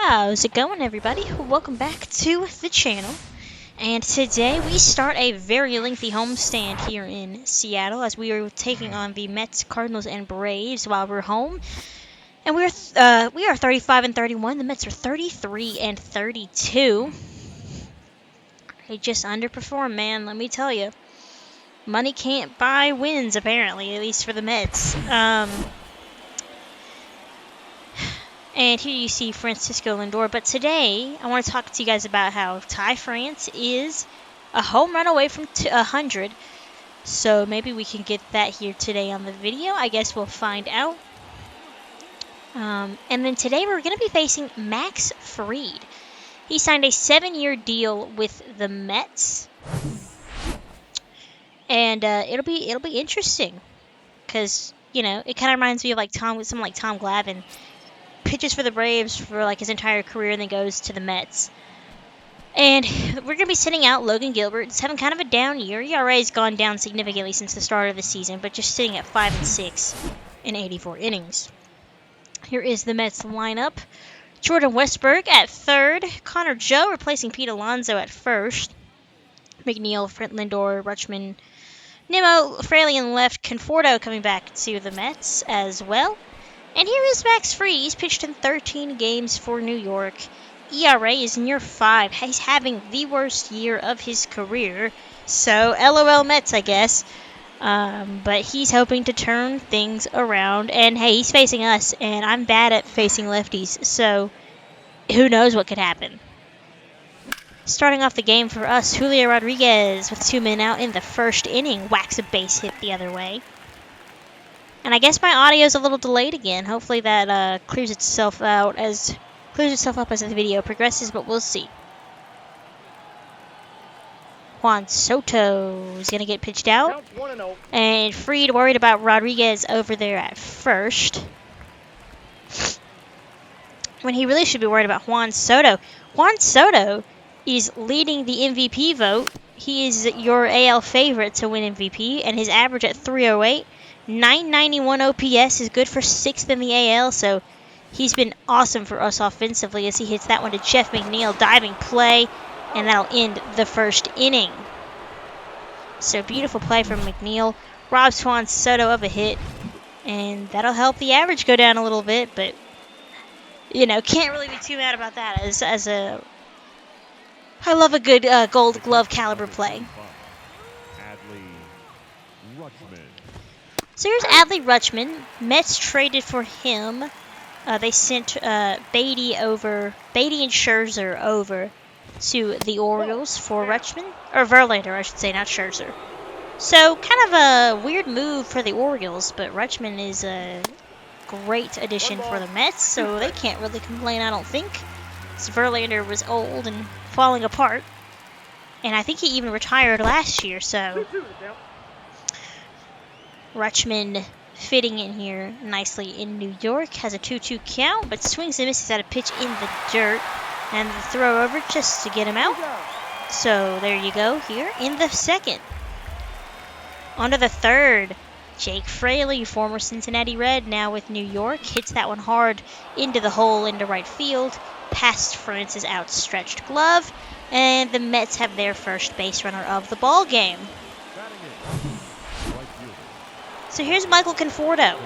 How's it going, everybody? Welcome back to the channel. And today we start a very lengthy homestand here in Seattle as we are taking on the Mets, Cardinals, and Braves while we're home. And we are 35 and 31. The Mets are 33 and 32. They just underperform, man. Let me tell you, money can't buy wins, apparently, at least for the Mets. And here you see Francisco Lindor. But today, I want to talk to you guys about how Ty France is a home run away from 100. So maybe we can get that here today on the video. I guess we'll find out. And then today we're going to be facing Max Fried. He signed a 7-year deal with the Mets. And it'll be interesting. Because, you know, it kind of reminds me of like someone like Tom Glavine. Pitches for the Braves for like his entire career and then goes to the Mets. And we're going to be sitting out Logan Gilbert. It's having kind of a down year. ERA has gone down significantly since the start of the season, but just sitting at 5-6 in 84 innings. Here is the Mets lineup. Jordan Westburg at third. Connor Joe replacing Pete Alonso at first. McNeil, Lindor, Rutschman, Nimmo, Fraley in left. Conforto coming back to the Mets as well. And here is Max Fried. He's pitched in 13 games for New York. ERA is near 5. He's having the worst year of his career. So, LOL Mets, I guess. But he's hoping to turn things around. And, hey, he's facing us. And I'm bad at facing lefties. So, who knows what could happen. Starting off the game for us, Julio Rodriguez with 2 men out in the first inning. Whacks a base hit the other way. And I guess my audio is a little delayed again. Hopefully that clears itself up as the video progresses, but we'll see. Juan Soto is going to get pitched out. And Fried worried about Rodriguez over there at first. When he really should be worried about Juan Soto. Juan Soto is leading the MVP vote. He is your AL favorite to win MVP, and his average at 308. 991 OPS is good for 6th in the AL, so he's been awesome for us offensively as he hits that one to Jeff McNeil, diving play, and that'll end the first inning. So beautiful play from McNeil, robs Juan Soto of a hit, and that'll help the average go down a little bit, but, you know, can't really be too mad about that I love a good Gold Glove caliber play. So here's Adley Rutschman. Mets traded for him. They sent Beatty and Scherzer over to the Orioles for Rutschman. Or Verlander, I should say, not Scherzer. So kind of a weird move for the Orioles, but Rutschman is a great addition for the Mets, so they can't really complain, I don't think. So Verlander was old and falling apart. And I think he even retired last year, so Rutschman fitting in here nicely in New York. Has a 2-2 count, but swings and misses at a pitch in the dirt. And the throw over just to get him out. So there you go here in the second. On to the third. Jake Fraley, former Cincinnati Red, now with New York. Hits that one hard into the hole into right field. Past France's outstretched glove. And the Mets have their first base runner of the ball game. So here's Michael Conforto.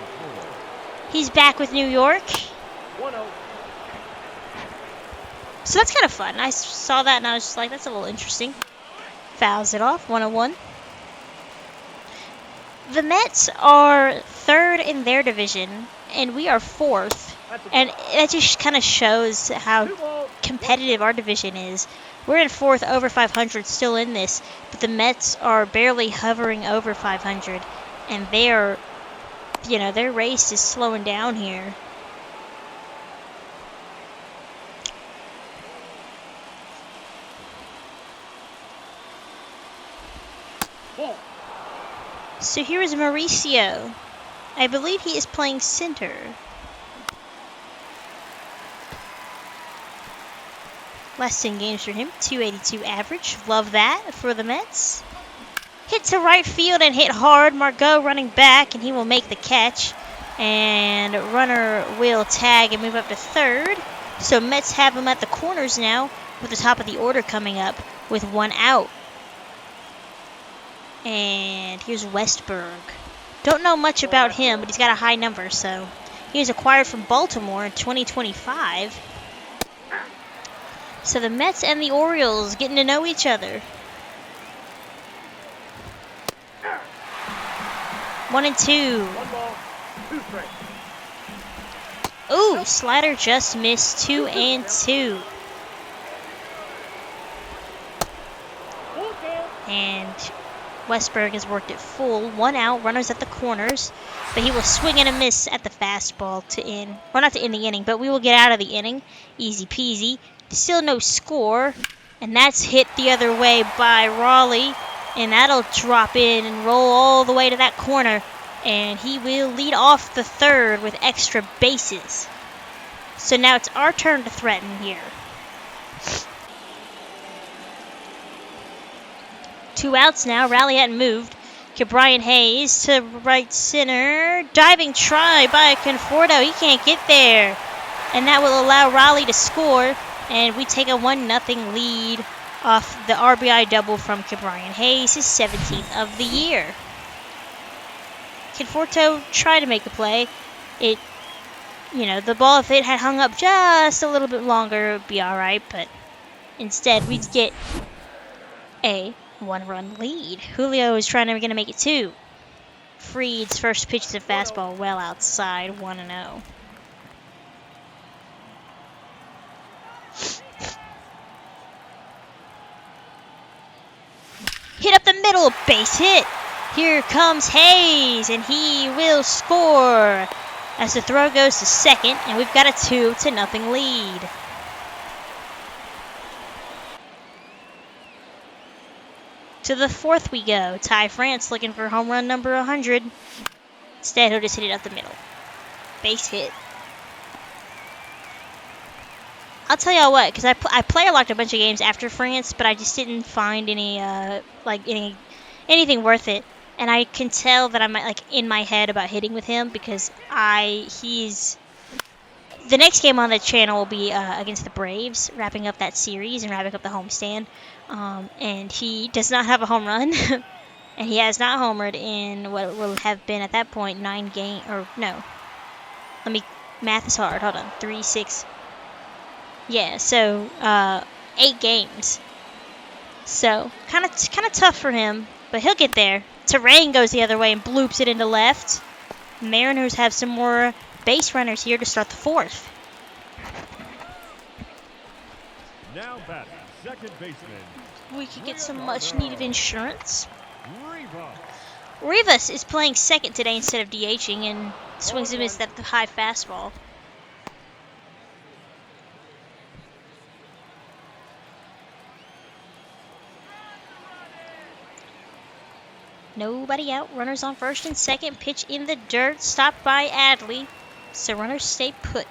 He's back with New York. So that's kind of fun. I saw that and I was just like, that's a little interesting. Fouls it off, 1-1. The Mets are third in their division, and we are fourth. And that just kind of shows how competitive our division is. We're in fourth, over 500, still in this, but the Mets are barely hovering over 500. And their race is slowing down here. So here is Mauricio. I believe he is playing center. Last 10 games for him, 282 average. Love that for the Mets. Hit to right field and hit hard. Margot running back, and he will make the catch. And runner will tag and move up to third. So Mets have him at the corners now with the top of the order coming up with 1 out. And here's Westberg. Don't know much about him, but he's got a high number, so he was acquired from Baltimore in 2025. So the Mets and the Orioles getting to know each other. 1-2. Ooh, slider just missed. 2-2. And Westberg has worked it full. 1 out, runners at the corners. But he will swing and a miss at the fastball to end. Well, not to end the inning, but we will get out of the inning. Easy peasy. Still no score. And that's hit the other way by Raleigh. And that'll drop in and roll all the way to that corner. And he will lead off the third with extra bases. So now it's our turn to threaten here. 2 outs now. Raleigh hadn't moved. Brian Hayes to right center. Diving try by Conforto. He can't get there. And that will allow Raleigh to score. And we take a 1-0 lead off the RBI double from Brian Hayes, his 17th of the year. Conforto tried to make a play. The ball, if it had hung up just a little bit longer, it would be alright. But instead, we'd get a 1-run lead. Julio is going to make it 2. Freed's first pitch is a fastball well outside, 1-0. Hit up the middle, base hit. Here comes Hayes, and he will score as the throw goes to second, and we've got a 2-0 lead. To the 4th we go. Ty France looking for home run number 100. Instead, he'll just hit it up the middle. Base hit. I'll tell y'all what, because I player locked a bunch of games after France, but I just didn't find anything worth it. And I can tell that I'm in my head about hitting with him because he's. The next game on the channel will be against the Braves, wrapping up that series and wrapping up the homestand. And he does not have a home run, and he has not homered in what will have been at that point 9 games. Or no, math is hard. Hold on, 3, 6. Yeah, so 8 games. So kind of tough for him, but he'll get there. Terrain goes the other way and bloops it into left. Mariners have some more base runners here to start the 4th. Now batting, second baseman. We could get some much-needed insurance. Rivas is playing second today instead of DHing and swings and misses at the high fastball. Nobody out. Runners on first and second. Pitch in the dirt. Stopped by Adley. So runners stay put.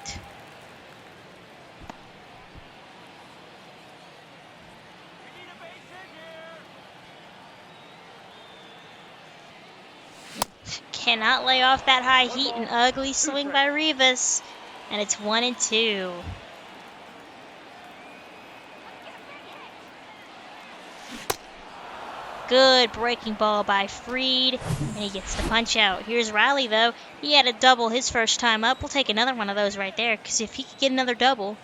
Cannot lay off that high heat. An ugly swing by Rivas. And it's 1-2. Good breaking ball by Freed, and he gets the punch out. Here's Riley, though. He had a double his first time up. We'll take another one of those right there, because if he could get another double,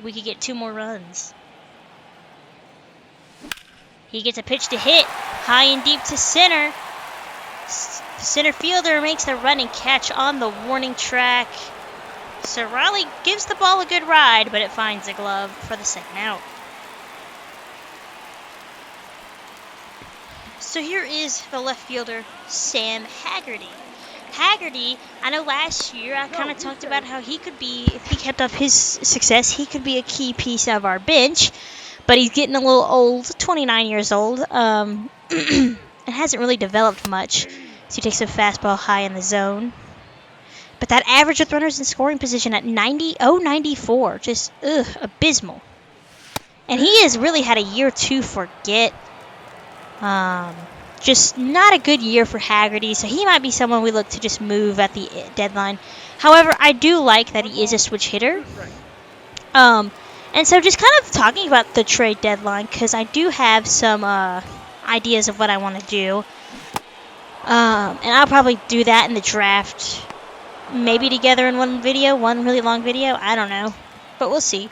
we could get 2 more runs. He gets a pitch to hit, high and deep to center. The center fielder makes the running catch on the warning track. So Riley gives the ball a good ride, but it finds a glove for the second out. So here is the left fielder, Sam Haggerty. Haggerty, I know last year I kind of talked about how he could be, if he kept up his success, he could be a key piece of our bench. But he's getting a little old, 29 years old, and hasn't really developed much. So he takes a fastball high in the zone. But that average with runners in scoring position at 94, just abysmal. And he has really had a year to forget. Just not a good year for Haggerty, so he might be someone we look to just move at the deadline. However, I do like that he is a switch hitter. And so just kind of talking about the trade deadline, because I do have some ideas of what I want to do. And I'll probably do that in the draft, maybe together in one video, one really long video. I don't know, but we'll see.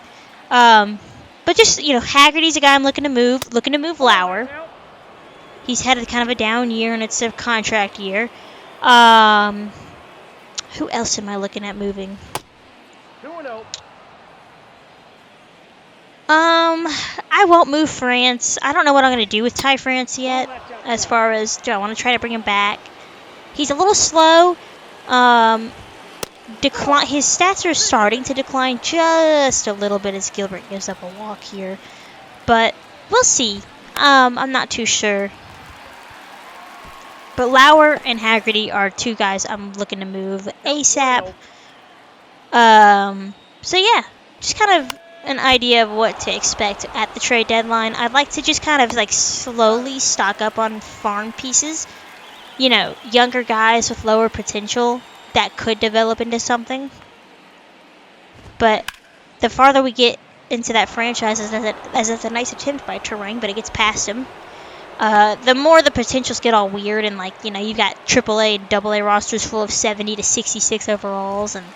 But just, Haggerty's a guy I'm looking to move Lauer. He's had kind of a down year, and it's a contract year. Who else am I looking at moving? I won't move France. I don't know what I'm going to do with Ty France yet, as far as, do I want to try to bring him back? He's a little slow. His stats are starting to decline just a little bit as Gilbert gives up a walk here. But we'll see. I'm not too sure. But Lauer and Haggerty are two guys I'm looking to move ASAP. So yeah, just kind of an idea of what to expect at the trade deadline. I'd like to just kind of like slowly stock up on farm pieces. Younger guys with lower potential that could develop into something. But the farther we get into that franchise, as it's a nice attempt by Terang, but it gets past him, the more the potentials get all weird, and you've got AAA and AA rosters full of 70 to 66 overalls, and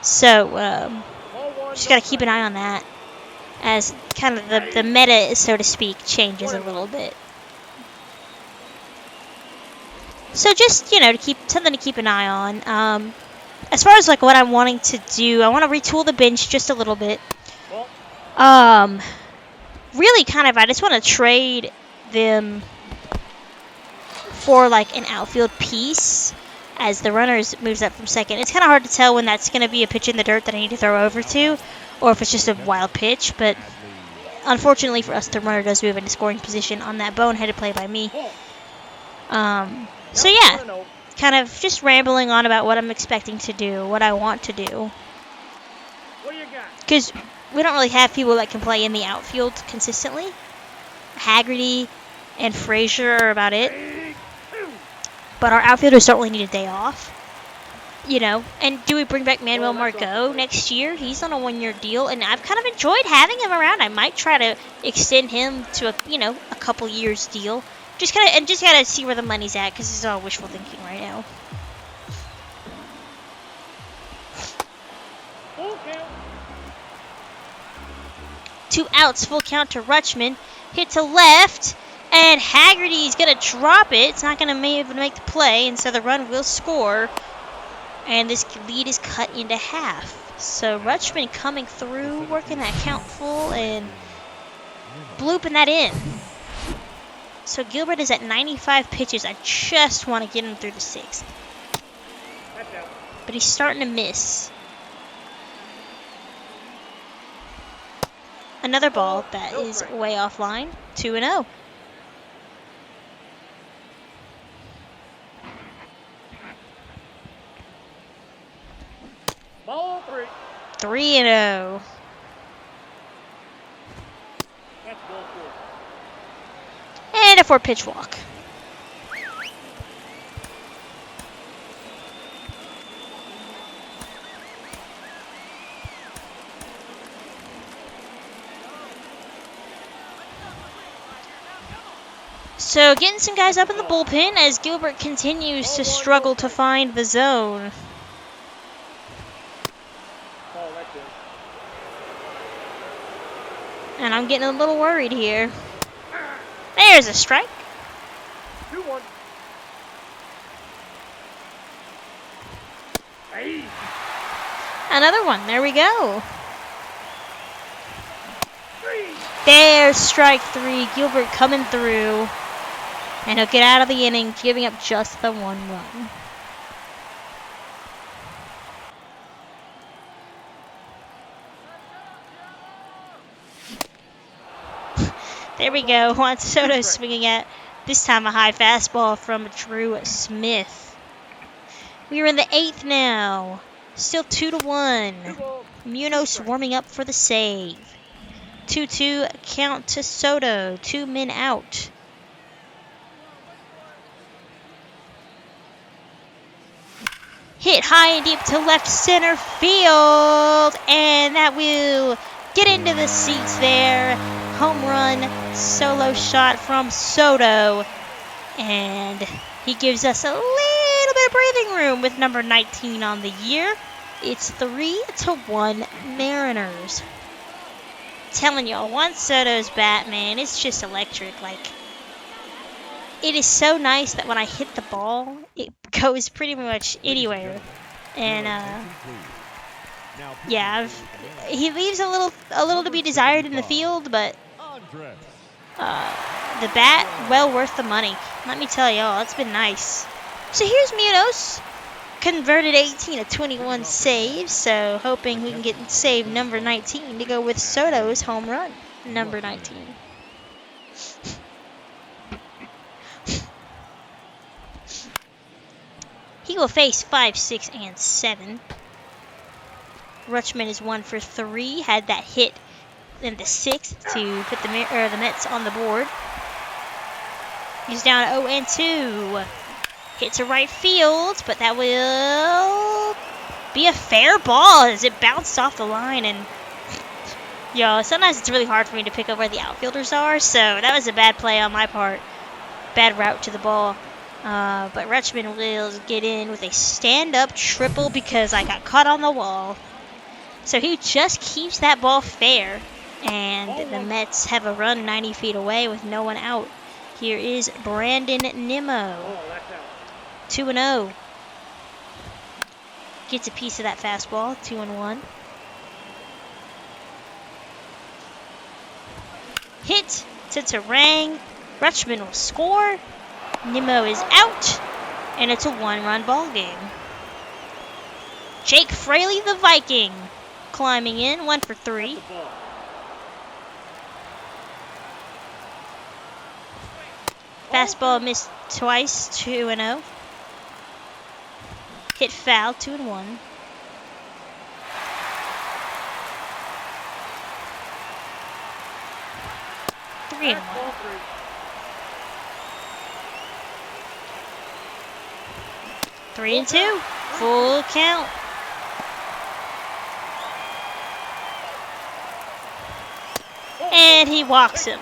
so just got to keep an eye on that as kind of the meta, so to speak, changes a little bit. So just, to keep something to keep an eye on. As far as what I'm wanting to do, I want to retool the bench just a little bit. Really kind of, I just want to trade them for an outfield piece as the runners moves up from second. It's kind of hard to tell when that's going to be a pitch in the dirt that I need to throw over to, or if it's just a wild pitch. But unfortunately for us, the runner does move into scoring position on that boneheaded play by me. So yeah, kind of just rambling on about what I'm expecting to do, what I want to do. Because we don't really have people that can play in the outfield consistently. Haggerty and Frazier are about it. But our outfielders don't really need a day off. And do we bring back Manuel Margot next year? He's on a 1-year deal, and I've kind of enjoyed having him around. I might try to extend him to a couple years deal. Just gotta see where the money's at, because it's all wishful thinking right now. Two outs, full count to Rutschman. Hit to left, and Haggerty's gonna drop it. It's not gonna even make the play, and so the run will score. And this lead is cut into half. So Rutschman coming through, working that count full, and blooping that in. So Gilbert is at 95 pitches. I just want to get him through the 6th. But he's starting to miss. Another ball that is way offline. 2-0. Ball 3. 3-0. That's ball 4. And a 4-pitch walk. So getting some guys up in the bullpen as Gilbert continues to struggle to find the zone. And I'm getting a little worried here. There's a strike. 2-1. Hey. Another one. There we go. 3. There's strike 3. Gilbert coming through. And he'll get out of the inning, giving up just the 1 run. There we go. Juan Soto swinging at, this time, a high fastball from Drew Smith. We are in the 8th now. Still 2-1. Munoz warming up for the save. 2-2 count to Soto. 2 men out. Hit high and deep to left center field. And that will get into the seats there. Home run, solo shot from Soto. And he gives us a little bit of breathing room with number 19 on the year. It's 3-1 Mariners. Telling y'all, Juan Soto's bat, man, it's just electric. Like, it is so nice that when I hit the ball, it goes pretty much anywhere. And yeah, he leaves a little to be desired in the field, but the bat, well worth the money. Let me tell y'all, it's been nice. So here's Munoz. Converted 18 of 21 saves, so hoping we can get save number 19 to go with Soto's home run, number 19. He will face 5, 6, and 7. Rutschman is 1 for 3, had that hit in the 6th to put the Mets on the board. He's down 0 and 2. Hit to right field, but that will be a fair ball as it bounced off the line. And, yo, sometimes it's really hard for me to pick up where the outfielders are, so that was a bad play on my part. Bad route to the ball. But Rutschman will get in with a stand-up triple because I got caught on the wall. So he just keeps that ball fair. And the Mets have a run 90 feet away with no one out. Here is Brandon Nimmo. 2-0. Gets a piece of that fastball. 2-1. Hit to Terang. Rutschman will score. Nimmo is out. And it's a 1-run ball game. Jake Fraley, the Viking, climbing in. 1 for 3. Fastball missed twice. 2-0. Hit foul, 2-1. Three and 1. 3 and 2. Full count. And he walks him.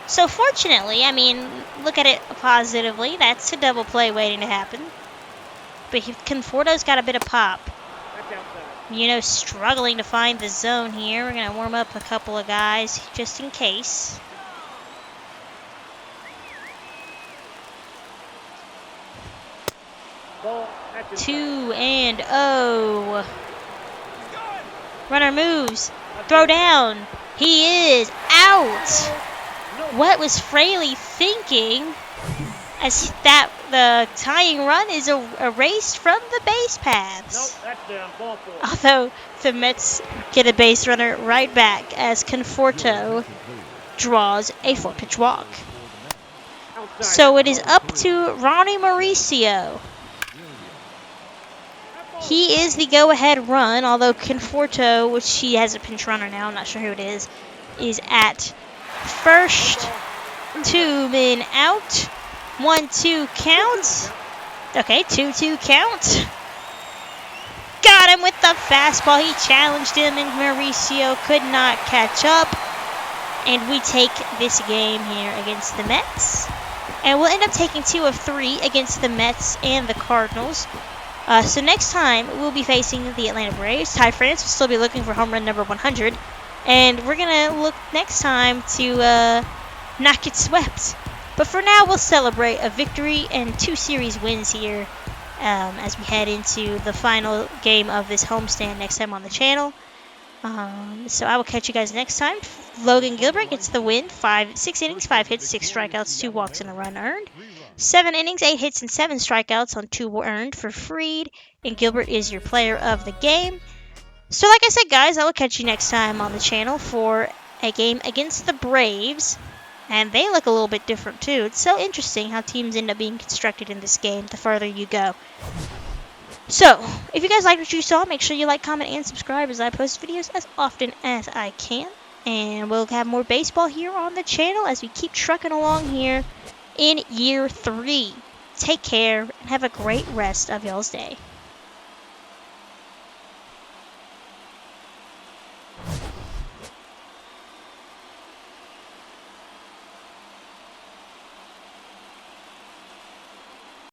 So fortunately, I mean, look at it positively. That's a double play waiting to happen. But Conforto's got a bit of pop. Struggling to find the zone here. We're going to warm up a couple of guys just in case. Two and 0. Runner moves. Throw down. He is out. What was Fraley thinking? As that the tying run is erased from the base paths. Although the Mets get a base runner right back as Conforto draws a 4-pitch walk. So it is up to Ronnie Mauricio. He is the go-ahead run, although Conforto, which he has a pinch runner now, I'm not sure who it is at first. 2 men out. 1-2 count. Okay, 2-2 count. Got him with the fastball. He challenged him, and Mauricio could not catch up. And we take this game here against the Mets. And we'll end up taking 2 of 3 against the Mets and the Cardinals. So next time, we'll be facing the Atlanta Braves. Ty France will still be looking for home run number 100. And we're going to look next time to not get swept. But for now, we'll celebrate a victory and 2 series wins here as we head into the final game of this homestand next time on the channel. So I will catch you guys next time. Logan Gilbert gets the win. 6 innings, 5 hits, 6 strikeouts, 2 walks, and a run earned. 7 innings, 8 hits, and 7 strikeouts on 2 earned for Freed. And Gilbert is your player of the game. So like I said, guys, I will catch you next time on the channel for a game against the Braves. And they look a little bit different, too. It's so interesting how teams end up being constructed in this game the farther you go. So, if you guys liked what you saw, make sure you like, comment, and subscribe as I post videos as often as I can. And we'll have more baseball here on the channel as we keep trucking along here in year 3. Take care and have a great rest of y'all's day.